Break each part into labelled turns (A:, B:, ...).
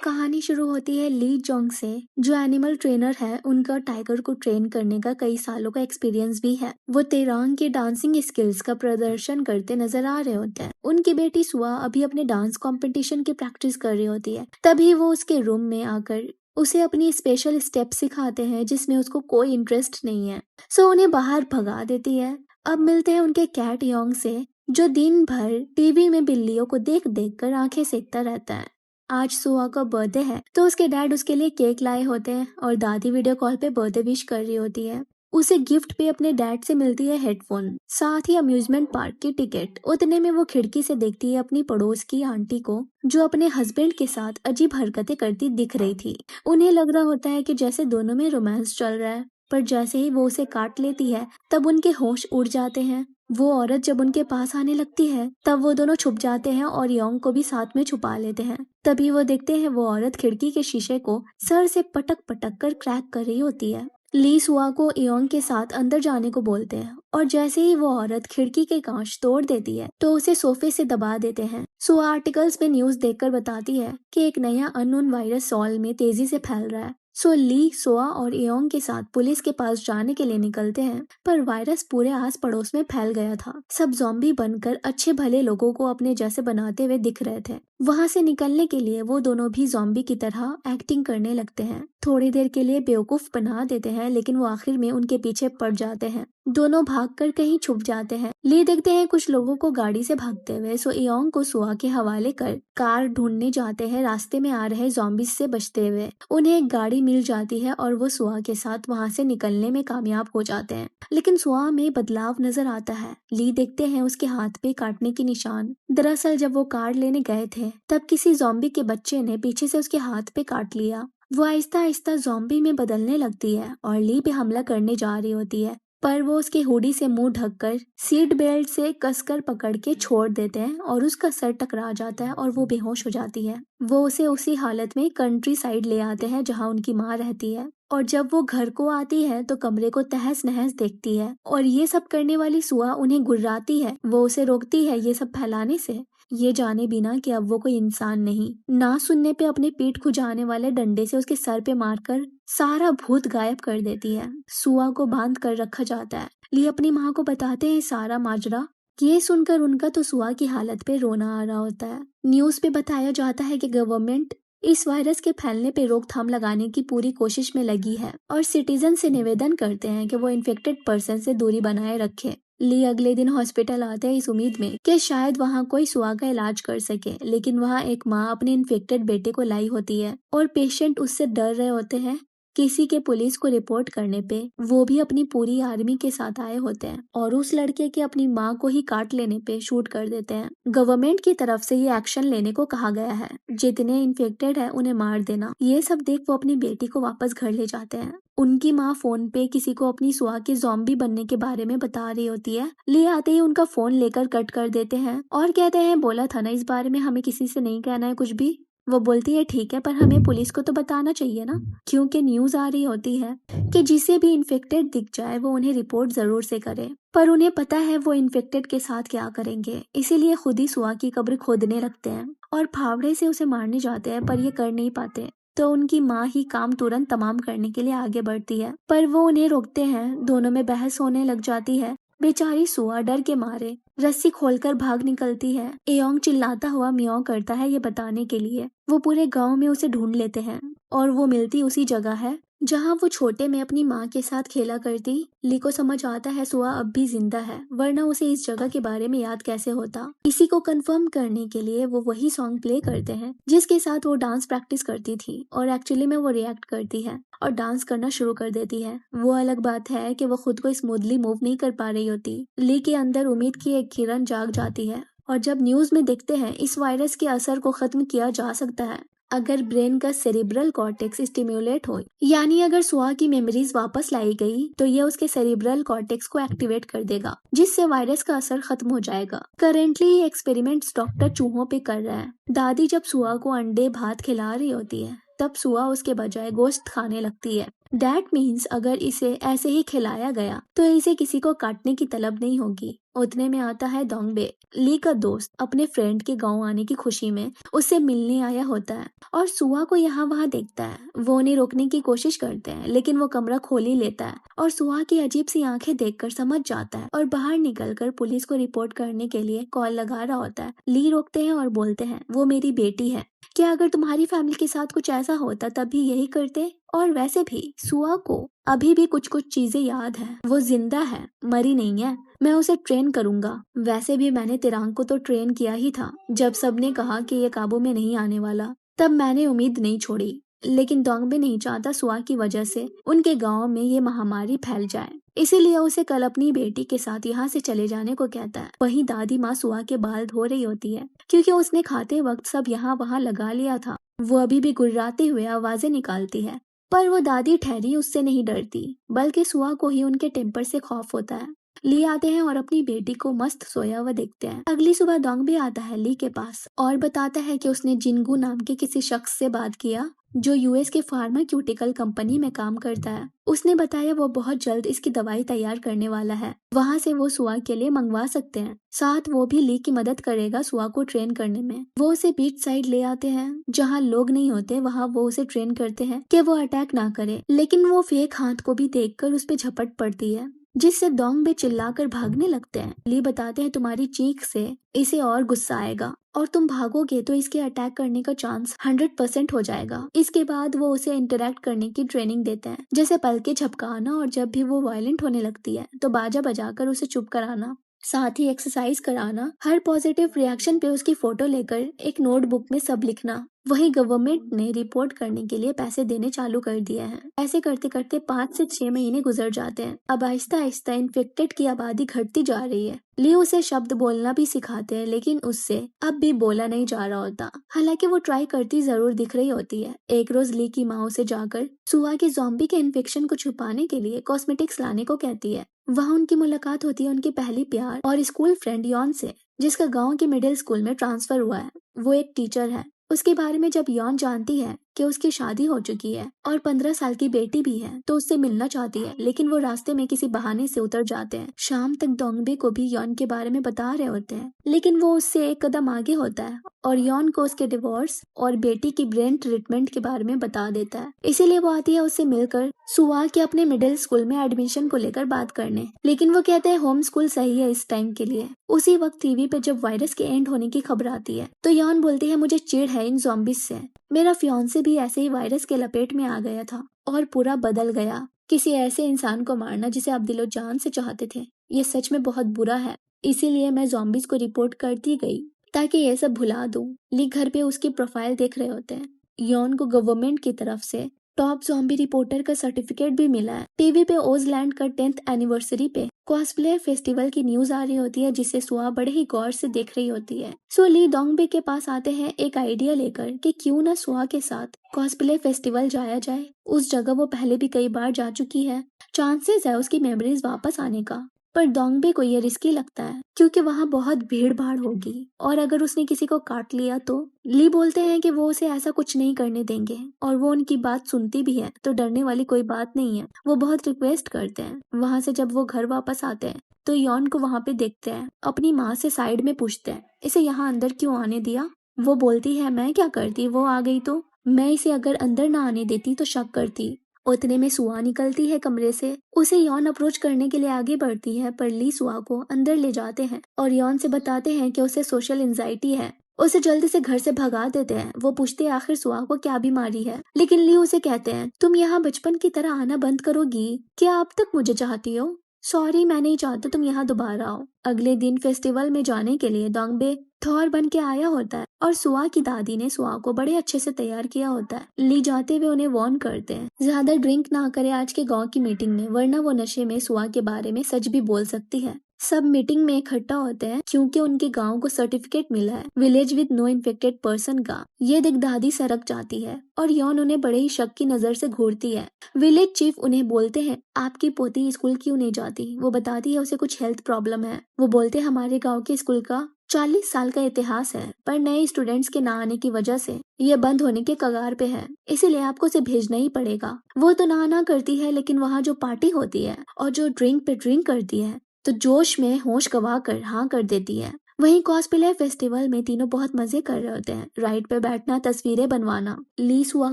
A: कहानी शुरू होती है ली जोंग से, जो एनिमल ट्रेनर है। उनका टाइगर को ट्रेन करने का कई सालों का एक्सपीरियंस भी है। वो तेरांग के डांसिंग स्किल्स का प्रदर्शन करते नजर आ रहे होते हैं। उनकी बेटी सुआ अभी अपने डांस कंपटीशन की प्रैक्टिस कर रही होती है। तभी वो उसके रूम में आकर उसे अपनी स्पेशल स्टेप सिखाते हैं जिसमें उसको कोई इंटरेस्ट नहीं है। सो उन्हें बाहर भगा देती है। अब मिलते हैं उनके कैट योंग से, जो दिन भर टीवी में बिल्लियों को देख देख कर आंखें सेकता रहता है। आज सुआ का बर्थडे है तो उसके डैड उसके लिए केक लाए होते हैं और दादी वीडियो कॉल पे बर्थडे विश कर रही होती है। उसे गिफ्ट पे अपने डैड से मिलती है हेडफोन, साथ ही अम्यूजमेंट पार्क की टिकट। उतने में वो खिड़की से देखती है अपनी पड़ोस की आंटी को, जो अपने हस्बैंड के साथ अजीब हरकतें करती दिख रही थी। उन्हें लग रहा होता है कि जैसे दोनों में रोमांस चल रहा है, पर जैसे ही वो उसे काट लेती है तब उनके होश उड़ जाते हैं। वो औरत जब उनके पास आने लगती है तब वो दोनों छुप जाते हैं और योंग को भी साथ में छुपा लेते हैं। तभी वो देखते हैं वो औरत खिड़की के शीशे को सर से पटक पटक कर क्रैक कर रही होती है। ली सुआ को योंग के साथ अंदर जाने को बोलते हैं और जैसे ही वो औरत खिड़की के कांच तोड़ देती है तो उसे सोफे से दबा देते हैं। सुआ आर्टिकल्स में न्यूज देखकर बताती है कि एक नया अननोन वायरस सॉल में तेजी से फैल रहा है। सो ली सोआ और योंग के साथ पुलिस के पास जाने के लिए निकलते हैं, पर वायरस पूरे आस पड़ोस में फैल गया था। सब ज़ॉम्बी बनकर अच्छे भले लोगों को अपने जैसे बनाते हुए दिख रहे थे। वहां से निकलने के लिए वो दोनों भी ज़ॉम्बी की तरह एक्टिंग करने लगते हैं। थोड़ी देर के लिए बेवकूफ बना देते हैं, लेकिन वो आखिर में उनके पीछे पड़ जाते हैं। दोनों भागकर कहीं छुप जाते हैं। ली देखते हैं कुछ लोगों को गाड़ी से भागते हुए, सो योंग को सुआ के हवाले कर कार ढूंढने जाते हैं, रास्ते में आ रहे ज़ॉम्बीज से बचते हुए। उन्हें एक गाड़ी मिल जाती है और वो सुआ के साथ वहां से निकलने में कामयाब हो जाते हैं, लेकिन सुआ में बदलाव नजर आता है। ली देखते हैं उसके हाथ पे काटने के निशान। दरअसल जब वो कार लेने गए थे तब किसी ज़ॉम्बी के बच्चे ने पीछे से उसके हाथ पे काट लिया। वो आहिस्ता आहिस्ता ज़ॉम्बी में बदलने लगती है और ली पे हमला करने जा रही होती है, पर वो उसके हुडी से मुंह ढककर सीट बेल्ट से कसकर पकड़ के छोड़ देते हैं और उसका सर टकरा जाता है और वो बेहोश हो जाती है। वो उसे उसी हालत में कंट्री साइड ले आते हैं जहाँ उनकी माँ रहती है, और जब वो घर को आती है तो कमरे को तहस नहस देखती है और ये सब करने वाली सुआ उन्हें गुर्राती है। वो उसे रोकती है ये सब फैलाने से, ये जाने बिना कि अब वो कोई इंसान नहीं। ना सुनने पे अपने पीठ खुजाने वाले डंडे से उसके सर पे मारकर सारा भूत गायब कर देती है। सुआ को बांध कर रखा जाता है। ली अपनी माँ को बताते हैं सारा माजरा। ये सुनकर उनका तो सुआ की हालत पे रोना आ रहा होता है। न्यूज पे बताया जाता है कि गवर्नमेंट इस वायरस के फैलने पे रोकथाम लगाने की पूरी कोशिश में लगी है और सिटीजन से निवेदन करते हैं कि वो इन्फेक्टेड पर्सन से दूरी बनाए रखें। ली अगले दिन हॉस्पिटल आते हैं इस उम्मीद में कि शायद वहाँ कोई सुआ का इलाज कर सके, लेकिन वहाँ एक माँ अपने इन्फेक्टेड बेटे को लाई होती है और पेशेंट उससे डर रहे होते हैं। किसी के पुलिस को रिपोर्ट करने पे वो भी अपनी पूरी आर्मी के साथ आए होते हैं और उस लड़के के अपनी माँ को ही काट लेने पे शूट कर देते हैं। गवर्नमेंट की तरफ से ये एक्शन लेने को कहा गया है, जितने इन्फेक्टेड है उन्हें मार देना। ये सब देख वो अपनी बेटी को वापस घर ले जाते हैं। उनकी माँ फोन पे किसी को अपनी सुआ के ज़ॉम्बी बनने के बारे में बता रही होती है। ले आते ही उनका फोन लेकर कट कर देते हैं और कहते हैं बोला था ना इस बारे में हमें किसी से नहीं कहना है कुछ भी। वो बोलती है ठीक है, पर हमें पुलिस को तो बताना चाहिए ना, क्योंकि न्यूज आ रही होती है कि जिसे भी इन्फेक्टेड दिख जाए वो उन्हें रिपोर्ट जरूर से करे। पर उन्हें पता है वो इन्फेक्टेड के साथ क्या करेंगे, इसीलिए खुद ही सुआ की कब्र खोदने लगते हैं और फावड़े से उसे मारने जाते हैं, पर ये कर नहीं पाते। तो उनकी माँ ही काम तुरंत तमाम करने के लिए आगे बढ़ती है, पर वो उन्हें रोकते हैं। दोनों में बहस होने लग जाती है। बेचारी सुआ डर के मारे रस्सी खोलकर भाग निकलती है। एयोंग चिल्लाता हुआ म्याऊं करता है ये बताने के लिए। वो पूरे गांव में उसे ढूंढ लेते हैं और वो मिलती उसी जगह है जहां वो छोटे में अपनी माँ के साथ खेला करती। ली को समझ आता है सुआ अब भी जिंदा है, वरना उसे इस जगह के बारे में याद कैसे होता। इसी को कंफर्म करने के लिए वो वही सॉन्ग प्ले करते हैं जिसके साथ वो डांस प्रैक्टिस करती थी, और एक्चुअली में वो रिएक्ट करती है और डांस करना शुरू कर देती है। वो अलग बात है कि वो खुद को स्मूथली मूव नहीं कर पा रही होती। ली के अंदर उम्मीद की एक किरण जाग जाती है, और जब न्यूज में देखते हैं इस वायरस के असर को खत्म किया जा सकता है अगर ब्रेन का सेरिब्रल कॉर्टेक्स स्टिम्युलेट हो, यानी अगर सुआ की मेमोरीज वापस लाई गई तो ये उसके सेरिब्रल कॉर्टेक्स को एक्टिवेट कर देगा, जिससे वायरस का असर खत्म हो जाएगा। करेंटली ये एक्सपेरिमेंट्स डॉक्टर चूहों पे कर रहा है। दादी जब सुआ को अंडे भात खिला रही होती है तब सुआ उसके बजाय गोश्त खाने लगती है। दैट मीन्स अगर इसे ऐसे ही खिलाया गया तो इसे किसी को काटने की तलब नहीं होगी। उतने में आता है दोंगबे, ली का दोस्त, अपने फ्रेंड के गांव आने की खुशी में उससे मिलने आया होता है और सुआ को यहाँ वहाँ देखता है। वो उन्हें रोकने की कोशिश करते हैं लेकिन वो कमरा खोल ही लेता है और सुआ की अजीब सी आंखें देखकर समझ जाता है और बाहर निकलकर पुलिस को रिपोर्ट करने के लिए कॉल लगा रहा होता है। ली रोकते हैं और बोलते हैं वो मेरी बेटी है, क्या अगर तुम्हारी फैमिली के साथ कुछ ऐसा होता तब भी यही करते? और वैसे भी सुआ को अभी भी कुछ कुछ चीजें याद है, वो जिंदा है, मरी नहीं है। मैं उसे ट्रेन करूंगा। वैसे भी मैंने तिरांग को तो ट्रेन किया ही था। जब सबने कहा कि ये काबू में नहीं आने वाला तब मैंने उम्मीद नहीं छोड़ी, लेकिन दोंगबे नहीं चाहता सुआ की वजह से उनके गांव में ये महामारी फैल जाए, इसीलिए उसे कल अपनी बेटी के साथ यहाँ से चले जाने को कहता है। वहीं दादी माँ सुआ के बाल धो रही होती है क्योंकि उसने खाते वक्त सब यहाँ वहाँ लगा लिया था। वो अभी भी गुर्राते हुए आवाजें निकालती है, पर वो दादी ठहरी उससे नहीं डरती, बल्कि सुआ को ही उनके टेम्पर से खौफ होता है। ली आते हैं और अपनी बेटी को मस्त सोया हुआ देखते हैं। अगली सुबह दोंगबे आता है ली के पास और बताता है कि उसने जिनगू नाम के किसी शख्स से बात किया जो यूएस के फार्माक्यूटिकल कंपनी में काम करता है। उसने बताया वो बहुत जल्द इसकी दवाई तैयार करने वाला है, वहाँ से वो सुआ के लिए मंगवा सकते हैं। साथ वो भी ली की मदद करेगा सुआ को ट्रेन करने में। वो उसे बीच साइड ले आते हैं जहाँ लोग नहीं होते, वहाँ वो उसे ट्रेन करते हैं कि वो अटैक ना करे, लेकिन वो फेक हाथ को भी देखकर उस पर झपट पड़ती है जिससे दोंगबे चिल्लाकर भागने लगते हैं। ली बताते हैं तुम्हारी चीख से इसे और गुस्सा आएगा और तुम भागोगे तो इसके अटैक करने का चांस 100% हो जाएगा। इसके बाद वो उसे इंटरेक्ट करने की ट्रेनिंग देते हैं, जैसे पलके झपकाना और जब भी वो वायलेंट होने लगती है तो बाजा बजाकर उसे चुप कराना, साथ ही एक्सरसाइज कराना, हर पॉजिटिव रिएक्शन पे उसकी फोटो लेकर एक नोटबुक में सब लिखना। वहीं गवर्नमेंट ने रिपोर्ट करने के लिए पैसे देने चालू कर दिए हैं। ऐसे करते करते 5 से 6 महीने गुजर जाते हैं। अब आहिस्ता आहिस्ता इन्फेक्टेड की आबादी घटती जा रही है। ली उसे शब्द बोलना भी सिखाते हैं लेकिन उससे अब भी बोला नहीं जा रहा होता। हालांकि वो ट्राई करती जरूर दिख रही होती है। एक रोज ली की माँ उसे जाकर सुआ की ज़ॉम्बी के इन्फेक्शन को छुपाने के लिए कॉस्मेटिक्स लाने को कहती है। वहाँ उनकी मुलाकात होती है उनकी पहली प्यार और स्कूल फ्रेंड यॉन से, जिसका गाँव के मिडिल स्कूल में ट्रांसफर हुआ है। वो एक टीचर है। उसके बारे में जब यॉन जानती है कि उसकी शादी हो चुकी है और 15 साल की बेटी भी है तो उससे मिलना चाहती है, लेकिन वो रास्ते में किसी बहाने से उतर जाते हैं। शाम तक दोंगबे को भी यॉन के बारे में बता रहे होते हैं, लेकिन वो उससे एक कदम आगे होता है और यॉन को उसके डिवोर्स और बेटी की ब्रेन ट्रीटमेंट के बारे में बता देता है। इसीलिए वो आती है उससे मिलकर सुआ के अपने मिडिल स्कूल में एडमिशन को लेकर बात करने, लेकिन वो कहते हैं होम स्कूल सही है इस टाइम के लिए। उसी वक्त टीवी पे जब वायरस के एंड होने की खबर आती है तो यॉन बोलती है मुझे चिढ़ है इन ज़ॉम्बीज से। मेरा फियांसे भी ऐसे ही वायरस के लपेट में आ गया था और पूरा बदल गया। किसी ऐसे इंसान को मारना जिसे आप दिलो जान से चाहते थे, ये सच में बहुत बुरा है। इसीलिए मैं ज़ॉम्बीज को रिपोर्ट करती गई ताकि ये सब भुला दूं। ली घर पे उसकी प्रोफाइल देख रहे होते हैं। यॉन को गवर्नमेंट की तरफ से टॉप ज़ॉम्बी रिपोर्टर का सर्टिफिकेट भी मिला है। टीवी पे ओजलैंड का 10th एनिवर्सरी पे कॉस्प्ले फेस्टिवल की न्यूज आ रही होती है जिसे सुआ बड़े ही गौर से देख रही होती है। सो ली दोंगबे के पास आते हैं एक आइडिया लेकर कि क्यों ना सुआ के साथ कॉस्प्ले फेस्टिवल जाया जाए। उस जगह वो पहले भी कई बार जा चुकी है, चांसेस है उसकी मेमोरीज वापस आने का। पर दोंगबे को ये रिस्की लगता है क्योंकि वहाँ बहुत भीड़ भाड़ होगी और अगर उसने किसी को काट लिया तो। ली बोलते हैं कि वो उसे ऐसा कुछ नहीं करने देंगे और वो उनकी बात सुनती भी है तो डरने वाली कोई बात नहीं है। वो बहुत रिक्वेस्ट करते हैं। वहाँ से जब वो घर वापस आते हैं तो यॉन को वहाँ पे देखते हैं। अपनी माँ से साइड में पूछते हैं इसे यहाँ अंदर क्यों आने दिया। वो बोलती है मैं क्या करती, वो आ गई तो। मैं इसे अगर अंदर ना आने देती तो शक करती। उतने में सुआ निकलती है कमरे से। उसे यॉन अप्रोच करने के लिए आगे बढ़ती है पर ली सुआ को अंदर ले जाते हैं और यॉन से बताते हैं कि उसे सोशल एंजाइटी है। उसे जल्दी से घर से भगा देते हैं। वो पूछते हैं आखिर सुआ को क्या बीमारी है, लेकिन ली उसे कहते हैं तुम यहाँ बचपन की तरह आना बंद करोगी, क्या अब तक मुझे चाहती हो? सॉरी मैं नहीं चाहता तुम यहाँ दोबारा आओ। अगले दिन फेस्टिवल में जाने के लिए दोंगबे थॉर बन के आया होता है और सुआ की दादी ने सुआ को बड़े अच्छे से तैयार किया होता है। ली जाते हुए उन्हें वार्न करते हैं ज्यादा ड्रिंक ना करे आज के गांव की मीटिंग में, वरना वो नशे में सुआ के बारे में सच भी बोल सकती है। सब मीटिंग में इकट्ठा होते हैं क्योंकि उनके गांव को सर्टिफिकेट मिला है village with no infected person का। ये देख दादी सड़क जाती है और यौन उन्हें बड़े ही शक की नजर से घूरती है। विलेज चीफ उन्हें बोलते हैं, आपकी पोती स्कूल क्यों नहीं जाती? वो बताती है उसे कुछ हेल्थ प्रॉब्लम है। वो बोलते हैं हमारे गाँव के स्कूल का 40 साल का इतिहास है, पर नए स्टूडेंट्स के ना आने की वजह से ये बंद होने के कगार पे है, इसीलिए आपको उसे भेजना ही पड़ेगा। वो तो ना करती है, लेकिन वहाँ जो पार्टी होती है और जो ड्रिंक पे ड्रिंक करती है तो जोश में होश गवा कर हाँ कर देती है। वहीं कॉस्प्ले फेस्टिवल में तीनों बहुत मजे कर रहे होते हैं। राइड पे बैठना, तस्वीरें बनवाना। ली सुआ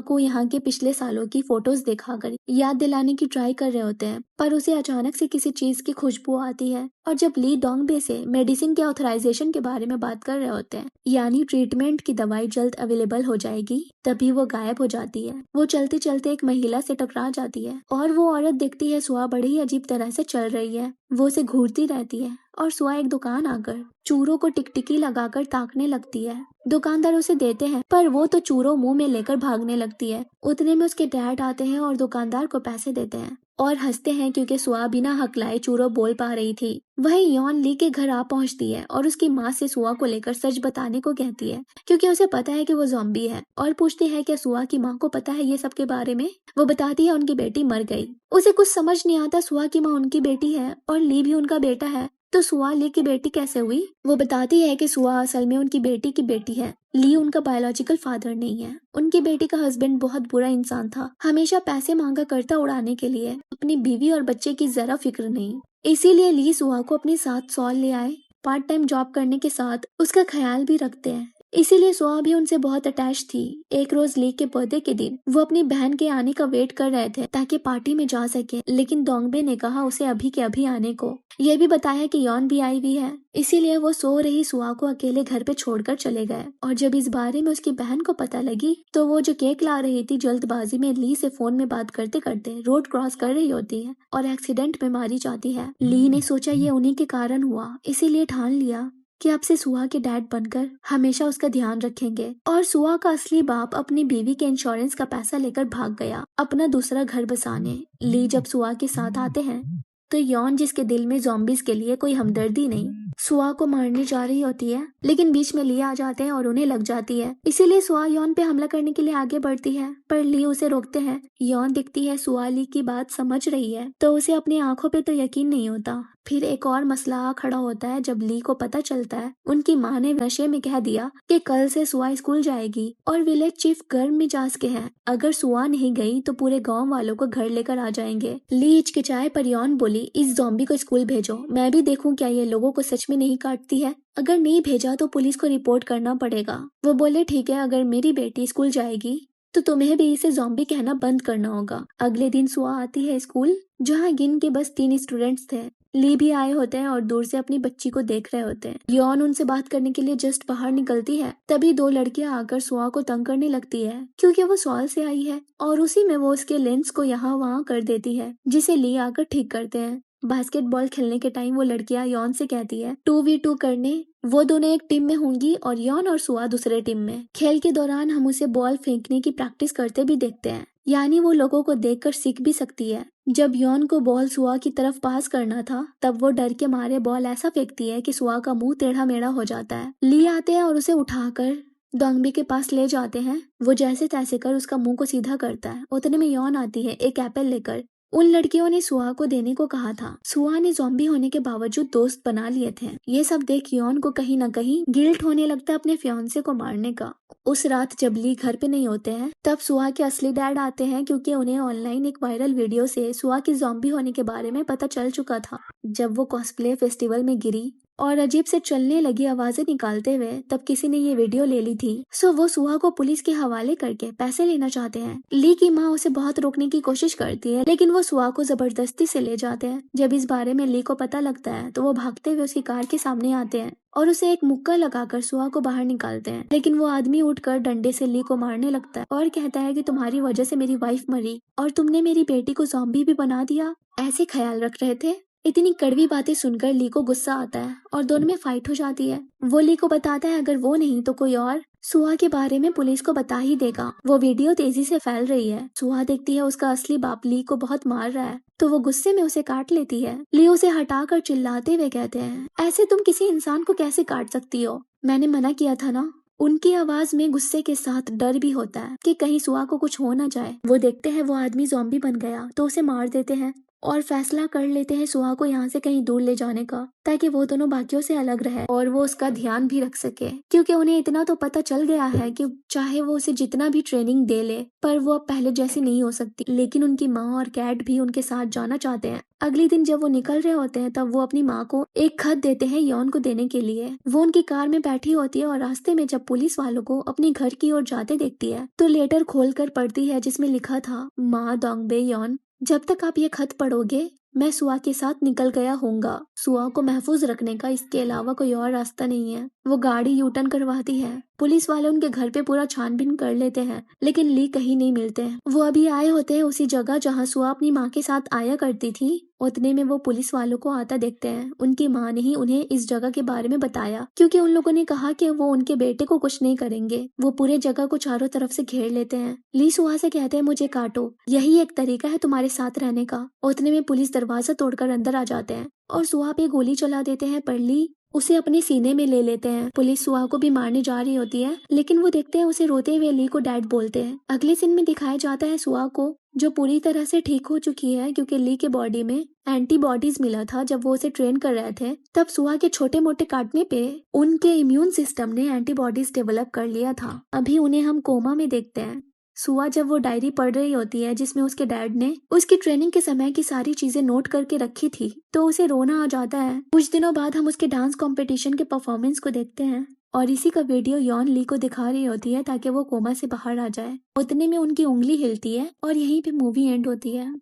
A: को यहाँ के पिछले सालों की फोटोज दिखाकर याद दिलाने की ट्राई कर रहे होते हैं, पर उसे अचानक से किसी चीज की खुशबू आती है। और जब ली डोंगबे से मेडिसिन के ऑथराइजेशन के बारे में बात कर रहे होते हैं, यानी ट्रीटमेंट की दवाई जल्द अवेलेबल हो जाएगी, तभी वो गायब हो जाती है। वो चलते चलते एक महिला से टकरा जाती है और वो औरत दिखती है सुआ बड़ी ही अजीब तरह से चल रही है। वो उसे घूरती रहती है और सुआ एक दुकान आकर चूरों को टिकटिकी लगाकर ताकने लगती है। दुकानदार उसे देते हैं, पर वो तो चूरों मुंह में लेकर भागने लगती है। उतने में उसके डैड आते हैं और दुकानदार को पैसे देते हैं और हंसते हैं क्योंकि सुआ बिना हकलाए चूरों बोल पा रही थी। वहीं यॉन ली के घर आ पहुंचती है और उसकी माँ से सुआ को लेकर सच बताने को कहती है, क्योंकि उसे पता है कि वो ज़ॉम्बी है, और पूछती है कि सुआ की माँ को पता है ये सब के बारे में। वो बताती है उनकी बेटी मर गई। उसे कुछ समझ नहीं आता, सुआ की माँ उनकी बेटी है और ली भी उनका बेटा है, तो सुआ ली की बेटी कैसे हुई? वो बताती है कि सुआ असल में उनकी बेटी की बेटी है। ली उनका बायोलॉजिकल फादर नहीं है। उनकी बेटी का हस्बैंड बहुत बुरा इंसान था, हमेशा पैसे मांगा करता उड़ाने के लिए, अपनी बीवी और बच्चे की जरा फिक्र नहीं। इसीलिए ली सुआ को अपने साथ सॉल ले आए। पार्ट टाइम जॉब करने के साथ उसका ख्याल भी रखते हैं, इसीलिए सुआ भी उनसे बहुत अटैच थी। एक रोज ली के बर्थडे के दिन वो अपनी बहन के आने का वेट कर रहे थे ताकि पार्टी में जा सके, लेकिन डोंगबे ने कहा उसे अभी के अभी आने को। यह भी बताया कि यॉन भी आई हुई है, इसीलिए वो सो रही सुआ को अकेले घर पे छोड़कर चले गए। और जब इस बारे में उसकी बहन को पता लगी, तो वो जो केक ला रही थी जल्दबाजी में ली से फोन में बात करते करते रोड क्रॉस कर रही होती है और एक्सीडेंट में मारी जाती है। ली ने सोचा ये उन्हीं के कारण हुआ, इसीलिए ठान लिया कि अब से सुआ के डैड बनकर हमेशा उसका ध्यान रखेंगे। और सुआ का असली बाप अपनी बीवी के इंश्योरेंस का पैसा लेकर भाग गया अपना दूसरा घर बसाने। ली जब सुआ के साथ आते हैं तो यॉन, जिसके दिल में ज़ॉम्बीज के लिए कोई हमदर्दी नहीं, सुआ को मारने जा रही होती है, लेकिन बीच में ली आ जाते हैं और उन्हें लग जाती है। इसीलिए सुआ यॉन पे हमला करने के लिए आगे बढ़ती है, पर ली उसे रोकते हैं। यॉन दिखती है सुआ ली की बात समझ रही है, तो उसे अपनी आंखों पे तो यकीन नहीं होता। फिर एक और मसला आ खड़ा होता है जब ली को पता चलता है उनकी माँ ने नशे में कह दिया कि कल से सुआ स्कूल जाएगी, और विलेज चीफ गर्म मिजाज के हैं, अगर सुआ नहीं गई तो पूरे गांव वालों को घर लेकर आ जाएंगे। ली हिचकिचाए पर यॉन बोली, इस ज़ॉम्बी को स्कूल भेजो, मैं भी देखूं क्या ये लोगों को सच में नहीं काटती है। अगर नहीं भेजा तो पुलिस को रिपोर्ट करना पड़ेगा। वो बोले ठीक है, अगर मेरी बेटी स्कूल जाएगी तो तुम्हें भी इसे ज़ॉम्बी कहना बंद करना होगा। अगले दिन सुआ आती है स्कूल, जहाँ गिन के बस 3 स्टूडेंट्स थे। ली भी आए होते हैं और दूर से अपनी बच्ची को देख रहे होते हैं। यॉन उनसे बात करने के लिए जस्ट बाहर निकलती है, तभी 2 लड़कियां आकर सुआ को तंग करने लगती है, क्योंकि वो सॉल से आई है, और उसी में वो उसके लेंस को यहाँ वहाँ कर देती है, जिसे ली आकर ठीक करते हैं। बास्केटबॉल खेलने के टाइम वो लड़कियां यॉन से कहती है 2v2 करने। वो दोनों एक टीम में होंगी और यॉन और सुआ दूसरे टीम में। खेल के दौरान हम उसे बॉल फेंकने की प्रैक्टिस करते भी देखते हैं, यानी वो लोगों को देखकर सीख भी सकती है। जब यॉन को बॉल सुआ की तरफ पास करना था, तब वो डर के मारे बॉल ऐसा फेंकती है कि सुआ का मुंह टेढ़ा मेढ़ा हो जाता है। ली आते हैं और उसे उठाकर डोंगबी के पास ले जाते हैं। वो जैसे तैसे कर उसका मुंह को सीधा करता है। उतने में यॉन आती है एक एप्पल लेकर। उन लड़कियों ने सुआ को देने को कहा था। सुआ ने ज़ॉम्बी होने के बावजूद दोस्त बना लिए थे। ये सब देख यॉन को कहीं न कहीं गिल्ट होने लगता है अपने फियांसे को मारने का। उस रात जब ली घर पे नहीं होते हैं, तब सुआ के असली डैड आते हैं, क्योंकि उन्हें ऑनलाइन एक वायरल वीडियो से सुआ की ज़ॉम्बी होने के बारे में पता चल चुका था। जब वो कॉस्प्ले फेस्टिवल में गिरी और अजीब से चलने लगी आवाजें निकालते हुए, तब किसी ने ये वीडियो ले ली थी। सो वो सुआ को पुलिस के हवाले करके पैसे लेना चाहते हैं। ली की माँ उसे बहुत रोकने की कोशिश करती है, लेकिन वो सुआ को जबरदस्ती से ले जाते हैं। जब इस बारे में ली को पता लगता है, तो वो भागते हुए उसकी कार के सामने आते हैं और उसे एक मुक्का लगाकर सुआ को बाहर निकालते हैं। लेकिन वो आदमी उठकर डंडे से ली को मारने लगता है और कहता है कि तुम्हारी वजह से मेरी वाइफ मरी और तुमने मेरी बेटी को ज़ॉम्बी भी बना दिया। ऐसे ख्याल रख रहे थे। इतनी कड़वी बातें सुनकर ली को गुस्सा आता है और दोनों में फाइट हो जाती है। वो ली को बताता है अगर वो नहीं तो कोई और सुआ के बारे में पुलिस को बता ही देगा। वो वीडियो तेजी से फैल रही है। सुआ देखती है उसका असली बाप ली को बहुत मार रहा है, तो वो गुस्से में उसे काट लेती है। ली उसे हटाकर चिल्लाते हुए कहते हैं, ऐसे तुम किसी इंसान को कैसे काट सकती हो? मैंने मना किया था ना। उनकी आवाज में गुस्से के साथ डर भी होता है कि कहीं सुआ को कुछ हो ना जाए। वो देखते हैं वो आदमी ज़ॉम्बी बन गया तो उसे मार देते हैं और फैसला कर लेते हैं सुहा को यहाँ से कहीं दूर ले जाने का, ताकि वो दोनों बाकियों से अलग रहे और वो उसका ध्यान भी रख सके, क्योंकि उन्हें इतना तो पता चल गया है कि चाहे वो उसे जितना भी ट्रेनिंग दे ले पर वो अब पहले जैसी नहीं हो सकती। लेकिन उनकी माँ और कैट भी उनके साथ जाना चाहते हैं। अगले दिन जब वो निकल रहे होते हैं तब वो अपनी माँ को एक खत देते हैं यॉन को देने के लिए। वो उनकी कार में बैठी होती है और रास्ते में जब पुलिस वालों को अपने घर की ओर जाते देखती है तो लेटर खोलकर पढ़ती है जिसमें लिखा था, माँ दोंगबे यॉन, जब तक आप ये खत पढ़ोगे मैं सुआ के साथ निकल गया होऊंगा। सुआ को महफूज रखने का इसके अलावा कोई और रास्ता नहीं है। वो गाड़ी यूटर्न करवाती है। पुलिस वाले उनके घर पे पूरा छानबीन कर लेते हैं लेकिन ली कहीं नहीं मिलते हैं। वो अभी आए होते हैं उसी जगह जहाँ सुआ अपनी माँ के साथ आया करती थी। उतने में वो पुलिस वालों को आता देखते हैं। उनकी माँ ने ही उन्हें इस जगह के बारे में बताया, क्योंकि उन लोगों ने कहा कि वो उनके बेटे को कुछ नहीं करेंगे। वो पूरे जगह को चारों तरफ से घेर लेते हैं। ली सुहा से कहते हैं, मुझे काटो, यही एक तरीका है तुम्हारे साथ रहने का। उतने में पुलिस दरवाजा तोड़कर अंदर आ जाते हैं और सुहा पे गोली चला देते हैं, पर ली उसे अपने सीने में ले लेते हैं। पुलिस सुहा को भी मारने जा रही होती है लेकिन वो देखते हैं उसे रोते हुए ली को डैड बोलते हैं। अगले सीन में दिखाया जाता है सुहा को, जो पूरी तरह से ठीक हो चुकी है क्योंकि ली के बॉडी में एंटीबॉडीज मिला था। जब वो उसे ट्रेन कर रहे थे तब सुहा के छोटे मोटे काटने पे उनके इम्यून सिस्टम ने एंटीबॉडीज डेवलप कर लिया था। अभी उन्हें हम कोमा में देखते हैं। सुआ जब वो डायरी पढ़ रही होती है जिसमें उसके डैड ने उसकी ट्रेनिंग के समय की सारी चीजें नोट करके रखी थी तो उसे रोना आ जाता है। कुछ दिनों बाद हम उसके डांस कंपटीशन के परफॉर्मेंस को देखते हैं और इसी का वीडियो यॉन ली को दिखा रही होती है ताकि वो कोमा से बाहर आ जाए। उतने में उनकी उंगली हिलती है और यहीं पे मूवी एंड होती है।